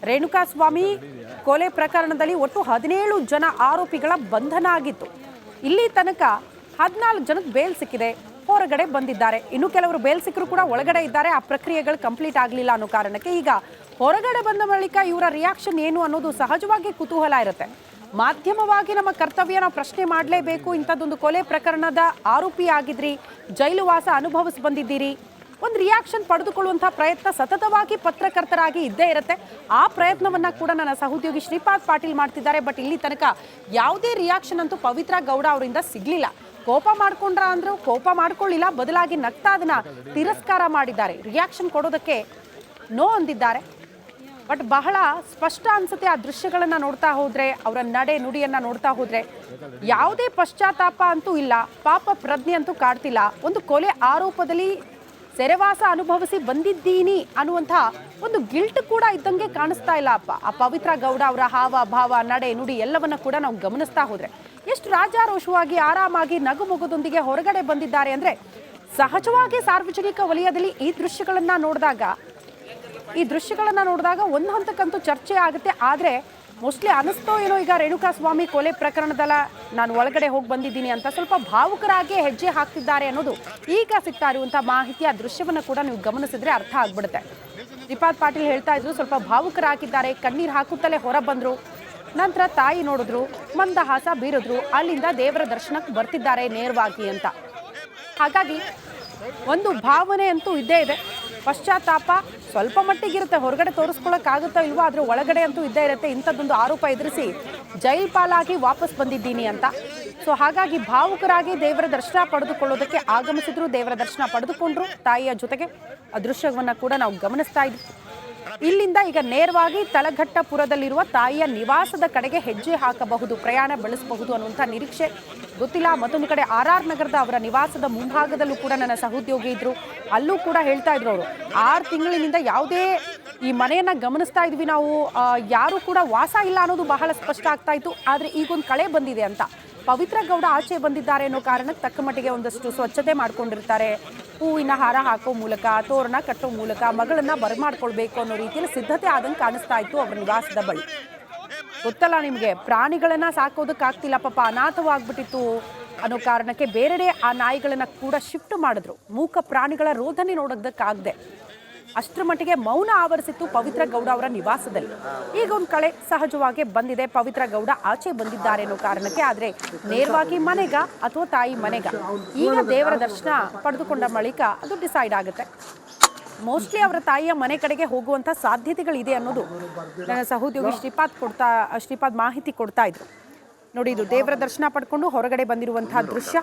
ರೇಣುಕಾಸ್ವಾಮಿ ಕೊಲೆ ಪ್ರಕರಣದಲ್ಲಿ ಒಟ್ಟು 17 ಜನ ಆರೋಪಿಗಳ ಬಂಧನ ಆಗಿತ್ತು. ಇಲ್ಲಿ ತನಕ 14 ಜನಕ್ಕೆ ಬೇಲ್ ಸಿಕ್ಕಿದೆ, ಹೊರಗಡೆ ಬಂದಿದ್ದಾರೆ. ಇನ್ನು ಕೆಲವರು ಬೇಲ್ ಸಿಕ್ಕರು ಕೂಡ ಒಳಗಡೆ ಇದ್ದಾರೆ. ಆ ಪ್ರಕ್ರಿಯೆಗಳು ಕಂಪ್ಲೀಟ್ ಆಗಲಿಲ್ಲ ಅನ್ನೋ ಕಾರಣಕ್ಕೆ ಈಗ ಹೊರಗಡೆ ಬಂದ ಬಳಿಕ ಇವರ ರಿಯಾಕ್ಷನ್ ಏನು ಅನ್ನೋದು ಸಹಜವಾಗಿ ಕುತೂಹಲ ಇರುತ್ತೆ. ಮಾಧ್ಯಮವಾಗಿ ನಮ್ಮ ಕರ್ತವ್ಯ ನಾವು ಪ್ರಶ್ನೆ ಮಾಡಲೇಬೇಕು. ಇಂಥದ್ದೊಂದು ಕೊಲೆ ಪ್ರಕರಣದ ಆರೋಪಿ ಆಗಿದ್ರಿ, ಜೈಲು ವಾಸ ಅನುಭವಿಸಿ ಬಂದಿದ್ದೀರಿ, ಒಂದು ರಿಯಾಕ್ಷನ್ ಪಡೆದುಕೊಳ್ಳುವಂತಹ ಪ್ರಯತ್ನ ಸತತವಾಗಿ ಪತ್ರಕರ್ತರಾಗಿ ಇದ್ದೇ ಇರುತ್ತೆ. ಆ ಪ್ರಯತ್ನವನ್ನ ಕೂಡ ನನ್ನ ಸಹೋದ್ಯೋಗಿ ಶ್ರೀಪಾದ್ ಪಾಟೀಲ್ ಮಾಡ್ತಿದ್ದಾರೆ. ಬಟ್ ಇಲ್ಲಿ ತನಕ ಯಾವುದೇ ರಿಯಾಕ್ಷನ್ ಅಂತೂ ಪವಿತ್ರ ಗೌಡ ಅವರಿಂದ ಸಿಗ್ಲಿಲ್ಲ. ಕೋಪ ಮಾಡ್ಕೊಂಡ್ರ ಅಂದ್ರು ಕೋಪ ಮಾಡ್ಕೊಳ್ಳಿಲ್ಲ, ಬದಲಾಗಿ ನಗ್ತಾ ಅದನ್ನ ತಿರಸ್ಕಾರ ಮಾಡಿದ್ದಾರೆ. ರಿಯಾಕ್ಷನ್ ಕೊಡೋದಕ್ಕೆ ನೋ ಅಂದಿದ್ದಾರೆ. ಬಟ್ ಬಹಳ ಸ್ಪಷ್ಟ ಅನ್ಸುತ್ತೆ ಆ ದೃಶ್ಯಗಳನ್ನ ನೋಡ್ತಾ ಹೋದ್ರೆ, ಅವರ ನಡೆ ನುಡಿಯನ್ನ ನೋಡ್ತಾ ಹೋದ್ರೆ ಯಾವುದೇ ಪಶ್ಚಾತ್ತಾಪ ಅಂತೂ ಇಲ್ಲ, ಪಾಪ ಪ್ರಜ್ಞೆ ಅಂತೂ ಕಾಡ್ತಿಲ್ಲ. ಒಂದು ಕೊಲೆ ಆರೋಪದಲ್ಲಿ ಸೆರೆವಾಸ ಅನುಭವಿಸಿ ಬಂದಿದ್ದೀನಿ ಅನ್ನುವಂಥ ಒಂದು ಗಿಲ್ಟ್ ಕೂಡ ಇದ್ದಂಗೆ ಕಾಣಿಸ್ತಾ ಇಲ್ಲ. ಆ ಪವಿತ್ರ ಗೌಡ ಅವರ ಹಾವ ಭಾವ ನಡೆ ನುಡಿ ಎಲ್ಲವನ್ನ ಕೂಡ ನಾವು ಗಮನಿಸ್ತಾ ಹೋದ್ರೆ ಎಷ್ಟು ರಾಜಾರೋಷವಾಗಿ ಆರಾಮಾಗಿ ನಗುಮುಗದೊಂದಿಗೆ ಹೊರಗಡೆ ಬಂದಿದ್ದಾರೆ ಅಂದ್ರೆ, ಸಹಜವಾಗಿ ಸಾರ್ವಜನಿಕ ವಲಯದಲ್ಲಿ ಈ ದೃಶ್ಯಗಳನ್ನ ನೋಡಿದಾಗ ಒಂದು ಹಂತಕ್ಕಂತೂ ಚರ್ಚೆ ಆಗುತ್ತೆ. ಆದರೆ ಮೋಸ್ಟ್ಲಿ ಅನಿಸ್ತೋ ಏನೋ ಈಗ ರೇಣುಕಾಸ್ವಾಮಿ ಕೊಲೆ ಪ್ರಕರಣದಲ್ಲ ನಾನು ಒಳಗಡೆ ಹೋಗಿ ಬಂದಿದ್ದೀನಿ ಅಂತ ಸ್ವಲ್ಪ ಭಾವುಕರಾಗಿ ಹೆಜ್ಜೆ ಹಾಕ್ತಿದ್ದಾರೆ ಅನ್ನೋದು ಈಗ ಸಿಗ್ತಾ ಇರುವಂಥ ಮಾಹಿತಿ. ಆ ದೃಶ್ಯವನ್ನು ಕೂಡ ನೀವು ಗಮನಿಸಿದ್ರೆ ಅರ್ಥ ಆಗ್ಬಿಡುತ್ತೆ. ಶ್ರೀಪಾದ್ ಪಾಟೀಲ್ ಹೇಳ್ತಾ ಇದ್ರು, ಸ್ವಲ್ಪ ಭಾವುಕರಾಗಿದ್ದಾರೆ, ಕಣ್ಣೀರು ಹಾಕುತ್ತಲೇ ಹೊರ ಬಂದರು. ನಂತರ ತಾಯಿ ನೋಡಿದ್ರು, ಮಂದಹಾಸ ಬೀರಿದ್ರು, ಅಲ್ಲಿಂದ ದೇವರ ದರ್ಶನಕ್ಕೆ ಬರ್ತಿದ್ದಾರೆ ನೇರವಾಗಿ ಅಂತ. ಹಾಗಾಗಿ ಒಂದು ಭಾವನೆ ಅಂತೂ ಇದ್ದೇ ಇದೆ. ಪಶ್ಚಾತ್ತಾಪ ಸ್ವಲ್ಪ ಮಟ್ಟಿಗಿರುತ್ತೆ, ಹೊರಗಡೆ ತೋರಿಸ್ಕೊಳ್ಳೋಕ್ಕಾಗುತ್ತೋ ಇಲ್ವೋ, ಆದರೆ ಒಳಗಡೆ ಅಂತೂ ಇದ್ದೇ ಇರುತ್ತೆ. ಇಂಥದ್ದೊಂದು ಆರೋಪ ಎದುರಿಸಿ ಜೈಲ್ ಪಾಲಾಗಿ ವಾಪಸ್ ಬಂದಿದ್ದೀನಿ ಅಂತ. ಸೊ ಹಾಗಾಗಿ ಭಾವುಕರಾಗಿ ದೇವರ ದರ್ಶನ ಪಡೆದುಕೊಳ್ಳೋದಕ್ಕೆ ಆಗಮಿಸಿದ್ರು. ದೇವರ ದರ್ಶನ ಪಡೆದುಕೊಂಡ್ರು ತಾಯಿಯ ಜೊತೆಗೆ. ಆ ದೃಶ್ಯವನ್ನು ಕೂಡ ನಾವು ಗಮನಿಸ್ತಾ ಇದ್ವಿ. ಇಲ್ಲಿಂದ ಈಗ ನೇರವಾಗಿ ತಲಘಟ್ಟಪುರದಲ್ಲಿರುವ ತಾಯಿಯ ನಿವಾಸದ ಕಡೆಗೆ ಹೆಜ್ಜೆ ಹಾಕಬಹುದು, ಪ್ರಯಾಣ ಬೆಳೆಸಬಹುದು ಅನ್ನುವಂಥ ನಿರೀಕ್ಷೆ. ಗೊತ್ತಿಲ್ಲ. ಮತ್ತೊಂದು ಕಡೆ RR ನಗರದ ಅವರ ನಿವಾಸದ ಮುಂಭಾಗದಲ್ಲೂ ಕೂಡ ನನ್ನ ಸಹೋದ್ಯೋಗಿ ಇದ್ರು. ಅಲ್ಲೂ ಕೂಡ ಹೇಳ್ತಾ ಇದ್ರು ಅವರು, 6 ತಿಂಗಳಿನಿಂದ ಯಾವುದೇ ಈ ಮನೆಯನ್ನ ಗಮನಿಸ್ತಾ ಇದ್ವಿ ನಾವು, ಯಾರು ಕೂಡ ವಾಸ ಇಲ್ಲ ಅನ್ನೋದು ಬಹಳ ಸ್ಪಷ್ಟ ಆಗ್ತಾ ಇತ್ತು. ಆದರೆ ಈಗೊಂದು ಕಳೆ ಬಂದಿದೆ ಅಂತ. ಪವಿತ್ರ ಗೌಡ ಆಚೆ ಬಂದಿದ್ದಾರೆ ಅನ್ನೋ ಕಾರಣಕ್ಕೆ ತಕ್ಕ ಮಟ್ಟಿಗೆ ಒಂದಷ್ಟು ಸ್ವಚ್ಛತೆ ಮಾಡ್ಕೊಂಡಿರ್ತಾರೆ. ಹೂವಿನ ಹಾರ ಹಾಕೋ ಮೂಲಕ, ತೋರಣ ಕಟ್ಟೋ ಮೂಲಕ ಮಗಳನ್ನ ಬರಮಾಡ್ಕೊಳ್ಬೇಕು ಅನ್ನೋ ರೀತಿಯಲ್ಲಿ ಸಿದ್ಧತೆ ಆದಂಗೆ ಕಾಣಿಸ್ತಾ ಇತ್ತು ಅವರ ನಿವಾಸದ ಬಳಿ. ಗೊತ್ತಲ್ಲ ನಿಮಗೆ, ಪ್ರಾಣಿಗಳನ್ನ ಸಾಕೋದಕ್ಕಾಗ್ತಿಲ್ಲ, ಪಾಪ ಅನಾಥವಾಗ್ಬಿಟ್ಟಿತ್ತು ಅನ್ನೋ ಕಾರಣಕ್ಕೆ ಬೇರೆಡೆ ಆ ನಾಯಿಗಳನ್ನ ಕೂಡ ಶಿಫ್ಟ್ ಮಾಡಿದ್ರು. ಮೂಕ ಪ್ರಾಣಿಗಳ ರೋಧನೆ ನೋಡೋದಕ್ಕಾಗದೆ ಅಷ್ಟರ ಮಟ್ಟಿಗೆ ಮೌನ ಆವರಿಸಿತ್ತು ಪವಿತ್ರ ಗೌಡ ಅವರ ನಿವಾಸದಲ್ಲಿ. ಈಗ ಒಂದು ಕಳೆ ಸಹಜವಾಗಿ ಬಂದಿದೆ. ಪವಿತ್ರ ಗೌಡ ಆಚೆ ಬಂದಿದ್ದಾರೆ ಅನ್ನೋ ಕಾರಣಕ್ಕೆ. ಆದರೆ ನೇರವಾಗಿ ಮನೆಗ ಅಥವಾ ತಾಯಿ ಮನೆಗ ಈಗ ದೇವರ ದರ್ಶನ ಪಡೆದುಕೊಂಡ ಬಳಿಕ ಅದು ಡಿಸೈಡ್ ಆಗುತ್ತೆ. ಮೋಸ್ಟ್ಲಿ ಅವರ ತಾಯಿಯ ಮನೆ ಕಡೆಗೆ ಹೋಗುವಂಥ ಸಾಧ್ಯತೆಗಳಿದೆ ಅನ್ನೋದು ನನ್ನ ಸಹೋದ್ಯೋಗಿ ಶ್ರೀಪಾದ್ ಮಾಹಿತಿ ಕೊಡ್ತಾ ಇದ್ರು. ನೋಡಿ, ಇದು ದೇವರ ದರ್ಶನ ಪಡ್ಕೊಂಡು ಹೊರಗಡೆ ಬಂದಿರುವಂತಹ ದೃಶ್ಯ.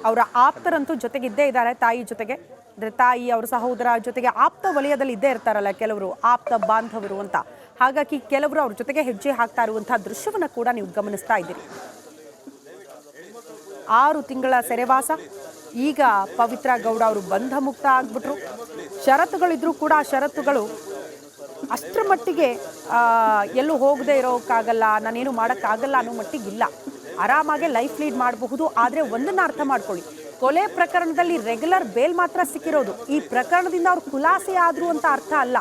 ಅವರ ಆಪ್ತರಂತೂ ಜೊತೆಗಿದ್ದೇ ಇದ್ದಾರೆ ತಾಯಿ ಜೊತೆಗೆ. ಅಂದರೆ ತಾಯಿ, ಅವರ ಸಹೋದರ ಜೊತೆಗೆ ಆಪ್ತ ವಲಯದಲ್ಲಿ ಇದ್ದೇ ಇರ್ತಾರಲ್ಲ ಕೆಲವರು, ಆಪ್ತ ಬಾಂಧವರು ಅಂತ. ಹಾಗಾಗಿ ಕೆಲವರು ಅವ್ರ ಜೊತೆಗೆ ಹೆಜ್ಜೆ ಹಾಕ್ತಾ ಇರುವಂತಹ ದೃಶ್ಯವನ್ನು ಕೂಡ ನೀವು ಗಮನಿಸ್ತಾ ಇದ್ದೀರಿ. 6 ತಿಂಗಳ ಸೆರೆವಾಸ, ಈಗ ಪವಿತ್ರ ಗೌಡ ಅವರು ಬಂಧ ಮುಕ್ತ ಆಗ್ಬಿಟ್ರು. ಷರತ್ತುಗಳಿದ್ರೂ ಕೂಡ ಆ ಷರತ್ತುಗಳು ಅಷ್ಟರ ಮಟ್ಟಿಗೆ ಎಲ್ಲೂ ಹೋಗದೆ ಇರೋಕ್ಕಾಗಲ್ಲ, ನಾನೇನು ಮಾಡೋಕ್ಕಾಗಲ್ಲ ಅನ್ನೋ ಮಟ್ಟಿಗಿಲ್ಲ. ಆರಾಮಾಗೆ ಲೈಫ್ ಲೀಡ್ ಮಾಡಬಹುದು. ಆದರೆ ಒಂದನ್ನು ಅರ್ಥ ಮಾಡ್ಕೊಳ್ಳಿ, ಕೊಲೆ ಪ್ರಕರಣದಲ್ಲಿ ರೆಗ್ಯುಲರ್ ಬೇಲ್ ಮಾತ್ರ ಸಿಕ್ಕಿರೋದು. ಈ ಪ್ರಕರಣದಿಂದ ಅವ್ರು ಖುಲಾಸೆ ಆದ್ರು ಅಂತ ಅರ್ಥ ಅಲ್ಲ.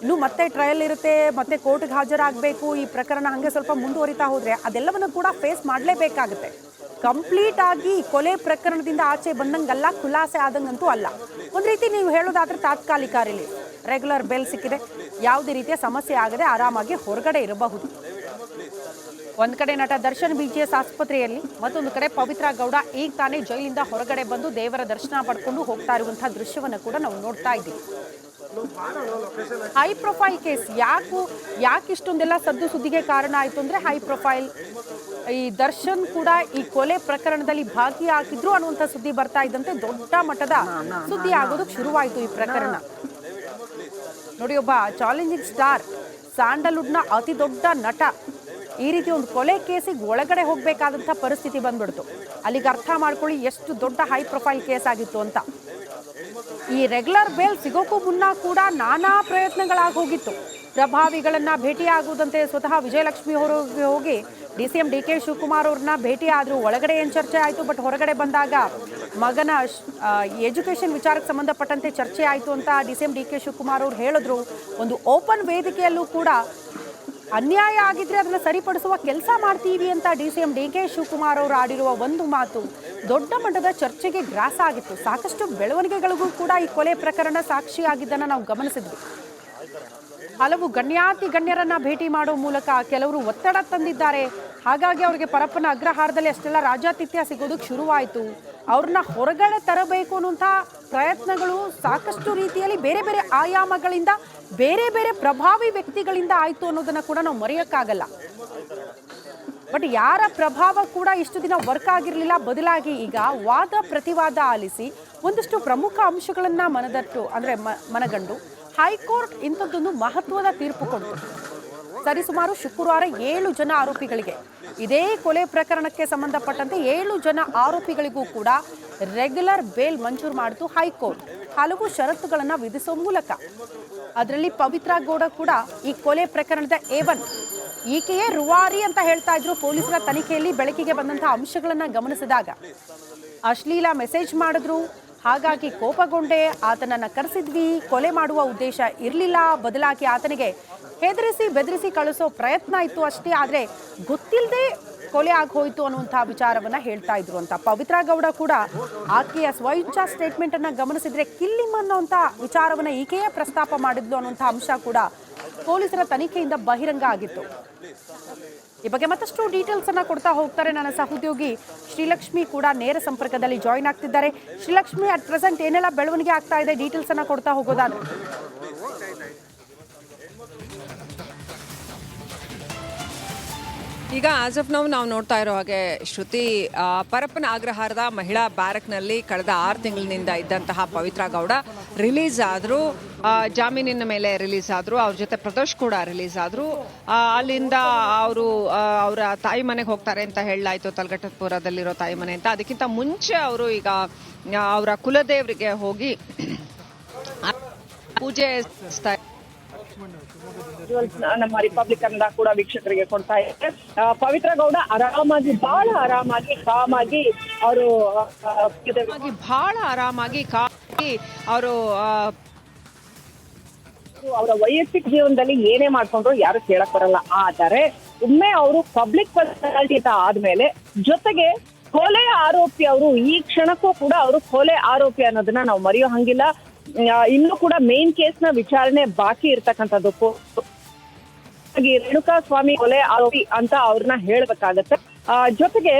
ಇನ್ನು ಮತ್ತೆ ಟ್ರಯಲ್ ಇರುತ್ತೆ, ಮತ್ತೆ ಕೋರ್ಟ್ಗೆ ಹಾಜರಾಗಬೇಕು. ಈ ಪ್ರಕರಣ ಹಾಗೆ ಸ್ವಲ್ಪ ಮುಂದುವರಿತಾ ಹೋದರೆ ಅದೆಲ್ಲವನ್ನು ಕೂಡ ಫೇಸ್ ಮಾಡಲೇಬೇಕಾಗುತ್ತೆ. ಕಂಪ್ಲೀಟ್ ಆಗಿ ಕೊಲೆ ಪ್ರಕರಣದಿಂದ ಆಚೆ ಬಂದಂಗಲ್ಲ, ಖುಲಾಸೆ ಆದಂಗಂತೂ ಅಲ್ಲ. ಒಂದು ರೀತಿ ನೀವು ಹೇಳೋದಾದ್ರೆ ತಾತ್ಕಾಲಿಕ ರಿಲೀಫ್, ರೆಗ್ಯುಲರ್ ಬೇಲ್ ಸಿಕ್ಕಿದೆ, ಯಾವುದೇ ರೀತಿಯ ಸಮಸ್ಯೆ ಆಗದೆ ಆರಾಮಾಗಿ ಹೊರಗಡೆ ಇರಬಹುದು. ಒಂದು ಕಡೆ ನಟ ದರ್ಶನ್ BGS ಆಸ್ಪತ್ರೆಯಲ್ಲಿ, ಮತ್ತೊಂದು ಕಡೆ ಪವಿತ್ರ ಗೌಡ ಈಗ ತಾನೇ ಜೈಲಿಂದ ಹೊರಗಡೆ ಬಂದು ದೇವರ ದರ್ಶನ ಪಡ್ಕೊಂಡು ಹೋಗ್ತಾ ಇರುವಂತಹ ದೃಶ್ಯವನ್ನು ಕೂಡ ನಾವು ನೋಡ್ತಾ ಇದ್ದೀವಿ. ಹೈ ಪ್ರೊಫೈಲ್ ಕೇಸ್ ಯಾಕೆ ಇಷ್ಟೊಂದೆಲ್ಲ ಸದ್ದು ಸುದ್ದಿಗೆ ಕಾರಣ ಆಯಿತು ಅಂದರೆ, ಹೈ ಪ್ರೊಫೈಲ್ ಈ ದರ್ಶನ್ ಕೂಡ ಈ ಕೊಲೆ ಪ್ರಕರಣದಲ್ಲಿ ಭಾಗಿಯಾಗಿದ್ರು ಅನ್ನುವಂಥ ಸುದ್ದಿ ಬರ್ತಾ ಇದ್ದಂತೆ ದೊಡ್ಡ ಮಟ್ಟದ ಸುದ್ದಿ ಆಗೋದಕ್ಕೆ ಶುರುವಾಯಿತು ಈ ಪ್ರಕರಣ. ನೋಡಿ, ಒಬ್ಬ ಚಾಲೆಂಜಿಂಗ್ ಸ್ಟಾರ್, ಸ್ಯಾಂಡಲ್ವುಡ್ನ ಅತಿ ದೊಡ್ಡ ನಟ ಈ ರೀತಿ ಒಂದು ಕೊಲೆ ಕೇಸಿಗೆ ಒಳಗಡೆ ಹೋಗಬೇಕಾದಂಥ ಪರಿಸ್ಥಿತಿ ಬಂದ್ಬಿಡ್ತು. ಅಲ್ಲಿಗೆ ಅರ್ಥ ಮಾಡ್ಕೊಳ್ಳಿ ಎಷ್ಟು ದೊಡ್ಡ ಹೈ ಪ್ರೊಫೈಲ್ ಕೇಸ್ ಆಗಿತ್ತು ಅಂತ. ಈ ರೆಗ್ಯುಲರ್ ಬೇಲ್ ಸಿಗೋಕ್ಕೂ ಮುನ್ನ ಕೂಡ ನಾನಾ ಪ್ರಯತ್ನಗಳಾಗಿ ಹೋಗಿತ್ತು. ಪ್ರಭಾವಿಗಳನ್ನ ಭೇಟಿಯಾಗುವುದಂತೆ ಸ್ವತಃ ವಿಜಯಲಕ್ಷ್ಮಿ ಅವರು ಹೋಗಿ DCM DK ಶಿವಕುಮಾರ್ ಅವ್ರನ್ನ ಭೇಟಿ ಆದ್ರು. ಒಳಗಡೆ ಏನು ಚರ್ಚೆ ಆಯಿತು, ಬಟ್ ಹೊರಗಡೆ ಬಂದಾಗ ಮಗನ ಎಜುಕೇಷನ್ ವಿಚಾರಕ್ಕೆ ಸಂಬಂಧಪಟ್ಟಂತೆ ಚರ್ಚೆ ಆಯಿತು ಅಂತ DCM DK ಶಿವಕುಮಾರ್ ಅವರು ಹೇಳಿದ್ರು. ಒಂದು ಓಪನ್ ವೇದಿಕೆಯಲ್ಲೂ ಕೂಡ ಅನ್ಯಾಯ ಆಗಿದ್ರೆ ಅದನ್ನು ಸರಿಪಡಿಸುವ ಕೆಲಸ ಮಾಡ್ತೀವಿ ಅಂತ DCM DK ಶಿವಕುಮಾರ್ ಅವರು ಆಡಿರುವ ಒಂದು ಮಾತು ದೊಡ್ಡ ಮಟ್ಟದ ಚರ್ಚೆಗೆ ಗ್ರಾಸ ಆಗಿತ್ತು. ಸಾಕಷ್ಟು ಬೆಳವಣಿಗೆಗಳಿಗೂ ಕೂಡ ಈ ಕೊಲೆ ಪ್ರಕರಣ ಸಾಕ್ಷಿಯಾಗಿದ್ದನ್ನು ನಾವು ಗಮನಿಸಿದ್ವಿ. ಹಲವು ಗಣ್ಯಾತಿ ಗಣ್ಯರನ್ನ ಭೇಟಿ ಮಾಡೋ ಮೂಲಕ ಕೆಲವರು ಒತ್ತಡ ತಂದಿದ್ದಾರೆ. ಹಾಗಾಗಿ ಅವರಿಗೆ ಪರಪ್ಪನ ಅಗ್ರಹಾರದಲ್ಲಿ ಅಷ್ಟೆಲ್ಲ ರಾಜಾತಿಥ್ಯ ಸಿಗೋದಕ್ಕೆ ಶುರುವಾಯಿತು. ಅವ್ರನ್ನ ಹೊರಗಡೆ ತರಬೇಕು ಅನ್ನುವಂಥ ಪ್ರಯತ್ನಗಳು ಸಾಕಷ್ಟು ರೀತಿಯಲ್ಲಿ ಬೇರೆ ಬೇರೆ ಆಯಾಮಗಳಿಂದ ಬೇರೆ ಬೇರೆ ಪ್ರಭಾವಿ ವ್ಯಕ್ತಿಗಳಿಂದ ಆಯಿತು ಅನ್ನೋದನ್ನು ಕೂಡ ನಾವು ಮರೆಯೋಕ್ಕಾಗಲ್ಲ. ಬಟ್ ಯಾರ ಪ್ರಭಾವ ಕೂಡ ಇಷ್ಟು ದಿನ ವರ್ಕ್ ಆಗಿರಲಿಲ್ಲ. ಬದಲಾಗಿ ಈಗ ವಾದ ಪ್ರತಿವಾದ ಆಲಿಸಿ ಒಂದಷ್ಟು ಪ್ರಮುಖ ಅಂಶಗಳನ್ನು ಮನಗಂಡು ಹೈಕೋರ್ಟ್ ಇಂಥದ್ದೊಂದು ಮಹತ್ವದ ತೀರ್ಪು ಕೊಡ್ತು. ಸರಿಸುಮಾರು ಶುಕ್ರವಾರ 7 ಜನ ಆರೋಪಿಗಳಿಗೆ, ಇದೇ ಕೊಲೆ ಪ್ರಕರಣಕ್ಕೆ ಸಂಬಂಧಪಟ್ಟಂತೆ 7 ಜನ ಆರೋಪಿಗಳಿಗೂ ಕೂಡ ರೆಗ್ಯುಲರ್ ಬೇಲ್ ಮಂಜೂರು ಮಾಡಿತು ಹೈಕೋರ್ಟ್, ಹಲವು ಷರತ್ತುಗಳನ್ನು ವಿಧಿಸುವ ಮೂಲಕ. ಅದರಲ್ಲಿ ಪವಿತ್ರ ಗೌಡ ಕೂಡ ಈ ಕೊಲೆ ಪ್ರಕರಣದ A1, ಈಕೆಯೇ ರುವಾರಿ ಅಂತ ಹೇಳ್ತಾ ಇದ್ರು ಪೊಲೀಸರ ತನಿಖೆಯಲ್ಲಿ ಬೆಳಕಿಗೆ ಬಂದಂತಹ ಅಂಶಗಳನ್ನು ಗಮನಿಸಿದಾಗ. ಅಶ್ಲೀಲ ಮೆಸೇಜ್ ಮಾಡಿದ್ರು, ಹಾಗಾಗಿ ಕೋಪಗೊಂಡೆ, ಆತನನ್ನು ಕರೆಸಿದ್ವಿ, ಕೊಲೆ ಮಾಡುವ ಉದ್ದೇಶ ಇರಲಿಲ್ಲ, ಬದಲಾಗಿ ಆತನಿಗೆ ಹೆದರಿಸಿ ಬೆದರಿಸಿ ಕಳಿಸೋ ಪ್ರಯತ್ನ ಇತ್ತು ಅಷ್ಟೇ, ಆದರೆ ಗೊತ್ತಿಲ್ಲದೆ ಕೊಲೆ ಆಗೋಯ್ತು ಅನ್ನುವಂಥ ವಿಚಾರವನ್ನ ಹೇಳ್ತಾ ಇದ್ರು ಅಂತ. ಪವಿತ್ರ ಗೌಡ ಕೂಡ ಆಕೆಯ ಸ್ವಇಚ್ಛಾ ಸ್ಟೇಟ್ಮೆಂಟ್ ಅನ್ನ ಗಮನಿಸಿದ್ರೆ ಕಿಲ್ಲಿಮ್ ಅನ್ನೋಂಥ ವಿಚಾರವನ್ನ ಈಕೆಯೇ ಪ್ರಸ್ತಾಪ ಮಾಡಿದ್ಲು ಅನ್ನುವಂಥ ಅಂಶ ಕೂಡ ಪೊಲೀಸರ ತನಿಖೆಯಿಂದ ಬಹಿರಂಗ ಆಗಿತ್ತು. ಈ ಬಗ್ಗೆ ಮತ್ತಷ್ಟು ಡೀಟೇಲ್ಸ್ ಅನ್ನ ಕೊಡ್ತಾ ಹೋಗ್ತಾರೆ ನನ್ನ ಸಹೋದ್ಯೋಗಿ ಶ್ರೀಲಕ್ಷ್ಮಿ ಕೂಡ ನೇರ ಸಂಪರ್ಕದಲ್ಲಿ ಜಾಯಿನ್ ಆಗ್ತಿದ್ದಾರೆ. ಶ್ರೀಲಕ್ಷ್ಮಿ, ಅಟ್ ಪ್ರೆಸೆಂಟ್ ಏನೆಲ್ಲ ಬೆಳವಣಿಗೆ ಆಗ್ತಾ ಇದೆ, ಡೀಟೇಲ್ಸ್ ಅನ್ನ ಕೊಡ್ತಾ ಹೋಗೋದಾದ್ರೆ. ಈಗ ಆಸ್ ಆಫ್ ನಾವು ನೋಡ್ತಾ ಇರೋ ಹಾಗೆ ಶ್ರುತಿ, ಪರಪ್ಪನ ಅಗ್ರಹಾರದ ಮಹಿಳಾ ಬ್ಯಾರಕ್ನಲ್ಲಿ ಕಳೆದ 6 ತಿಂಗಳಿನಿಂದ ಇದ್ದಂತಹ ಪವಿತ್ರ ಗೌಡ ರಿಲೀಸ್ ಆದರು, ಜಾಮೀನಿನ ಮೇಲೆ ರಿಲೀಸ್ ಆದರು. ಅವ್ರ ಜೊತೆ ಪ್ರದೋಷ್ ಕೂಡ ರಿಲೀಸ್ ಆದರು. ಅಲ್ಲಿಂದ ಅವರು ಅವರ ತಾಯಿ ಮನೆಗೆ ಹೋಗ್ತಾರೆ ಅಂತ ಹೇಳಲಾಯಿತು, ತಲಘಟ್ಟಪುರದಲ್ಲಿರೋ ತಾಯಿ ಮನೆ ಅಂತ. ಅದಕ್ಕಿಂತ ಮುಂಚೆ ಅವರು ಈಗ ಅವರ ಕುಲದೇವರಿಗೆ ಹೋಗಿ ಪೂಜೆ ನಮ್ಮ ರಿಪಬ್ಲಿಕ್ ಕನ್ನಡ ಕೂಡ ವೀಕ್ಷಕರಿಗೆ ಕೊಡ್ತಾ ಇದೆ. ಪವಿತ್ರ ಗೌಡ ಆರಾಮಾಗಿ, ಬಹಳ ಆರಾಮಾಗಿ, ಕಾಮಾಗಿ ಅವರು ಬಹಳ ಆರಾಮಾಗಿ ಅವರು ಅವರ ವೈಯಕ್ತಿಕ ಜೀವನದಲ್ಲಿ ಏನೇ ಮಾಡ್ಕೊಂಡ್ರು ಯಾರು ಕೇಳಕ್ ಬರಲ್ಲ. ಆದರೆ ಒಮ್ಮೆ ಅವರು ಪಬ್ಲಿಕ್ ಪರ್ಸನಾಲಿಟಿ ಅಂತ ಆದ್ಮೇಲೆ, ಜೊತೆಗೆ ಕೊಲೆ ಆರೋಪಿ ಅವರು, ಈ ಕ್ಷಣಕ್ಕೂ ಕೂಡ ಅವರು ಕೊಲೆ ಆರೋಪಿ ಅನ್ನೋದನ್ನ ನಾವು ಮರೆಯೋ ಹಂಗಿಲ್ಲ. ಇನ್ನೂ ಕೂಡ ಮೇನ್ ಕೇಸ್ ನ ವಿಚಾರಣೆ ಬಾಕಿ ಇರ್ತಕ್ಕಂಥದ್ದು. ರೇಣುಕಾ ಸ್ವಾಮಿ ಕೊಲೆ ಆರೋಪಿ ಅಂತ ಅವ್ರನ್ನ ಹೇಳ್ಬೇಕಾಗತ್ತೆ. ಜೊತೆಗೆ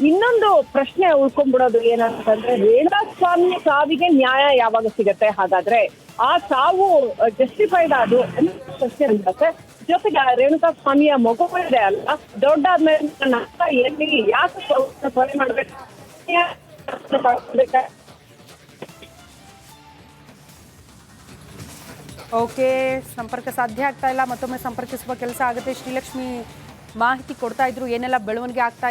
ಇನ್ನೊಂದು ಪ್ರಶ್ನೆ ಉಳ್ಕೊಂಡ್ಬಿಡೋದು ಏನಂತಂದ್ರೆ, ರೇಣುಕಾ ಸ್ವಾಮಿ ಸಾವಿಗೆ ನ್ಯಾಯ ಯಾವಾಗ ಸಿಗತ್ತೆ? ಹಾಗಾದ್ರೆ ಆ ಸಾವು ಜಸ್ಟಿಫೈಡ್ ಅದು ಪ್ರಶ್ನೆ ಇರುತ್ತೆ. ಜೊತೆಗೆ ರೇಣುಕಾ ಸ್ವಾಮಿಯ ಮಗು ಇದೆ ಅಲ್ಲ, ದೊಡ್ಡಾದ್ಮೇಲೆ ಎಲ್ಲಿ ಯಾಕೆ ಕೊಲೆ ಮಾಡ್ಬೇಕು? ಓಕೆ, ಸಂಪರ್ಕ ಸಾಧ್ಯ ಆಗ್ತಾ ಇಲ್ಲ, ಮತ್ತೊಮ್ಮೆ ಸಂಪರ್ಕಿಸುವ ಕೆಲಸ ಆಗುತ್ತೆ. ಶ್ರೀಲಕ್ಷ್ಮಿ ಮಾಹಿತಿ ಕೊಡ್ತಾ ಇದ್ರು ಏನೆಲ್ಲ ಬೆಳವಣಿಗೆ ಆಗ್ತಾ